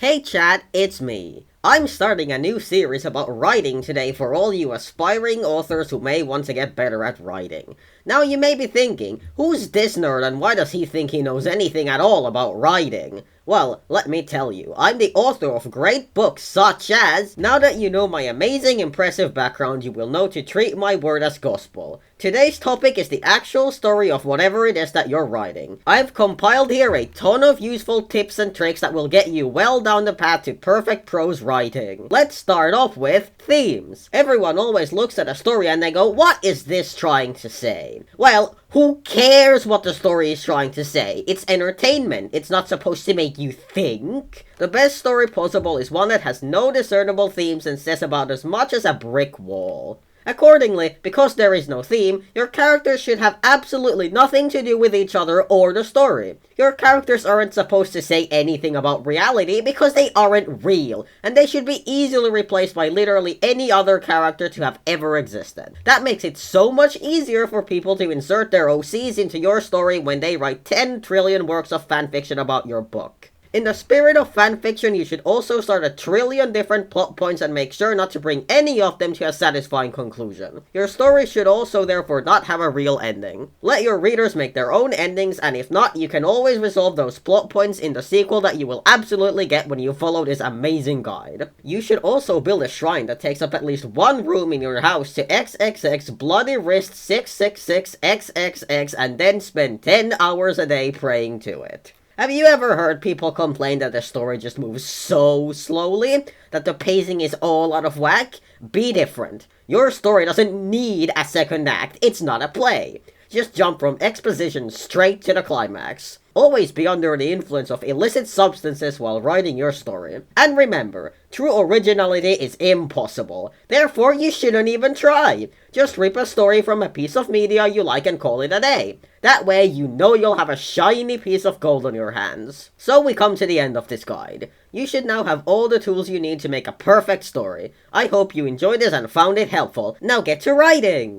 Hey chat, it's me. I'm starting a new series about writing today for all you aspiring authors who may want to get better at writing. Now you may be thinking, who's this nerd and why does he think he knows anything at all about writing? Well, let me tell you, I'm the author of great books such as... Now that you know my amazing, impressive background, you will know to treat my word as gospel. Today's topic is the actual story of whatever it is that you're writing. I've compiled here a ton of useful tips and tricks that will get you well down the path to perfect prose writing. Let's start off with themes. Everyone always looks at a story and they go, what is this trying to say? Well, who cares what the story is trying to say? It's entertainment. It's not supposed to make you think. The best story possible is one that has no discernible themes and says about as much as a brick wall. Accordingly, because there is no theme, your characters should have absolutely nothing to do with each other or the story. Your characters aren't supposed to say anything about reality because they aren't real, and they should be easily replaced by literally any other character to have ever existed. That makes it so much easier for people to insert their OCs into your story when they write 10 trillion works of fanfiction about your book. In the spirit of fanfiction, you should also start a trillion different plot points and make sure not to bring any of them to a satisfying conclusion. Your story should also therefore not have a real ending. Let your readers make their own endings, and if not, you can always resolve those plot points in the sequel that you will absolutely get when you follow this amazing guide. You should also build a shrine that takes up at least one room in your house to XXX Bloody Wrist 666 XXX and then spend 10 hours a day praying to it. Have you ever heard people complain that the story just moves so slowly? That the pacing is all out of whack? Be different. Your story doesn't need a second act. It's not a play. Just jump from exposition straight to the climax. Always be under the influence of illicit substances while writing your story. And remember, true originality is impossible. Therefore, you shouldn't even try. Just rip a story from a piece of media you like and call it a day. That way, you know you'll have a shiny piece of gold on your hands. So we come to the end of this guide. You should now have all the tools you need to make a perfect story. I hope you enjoyed this and found it helpful. Now get to writing!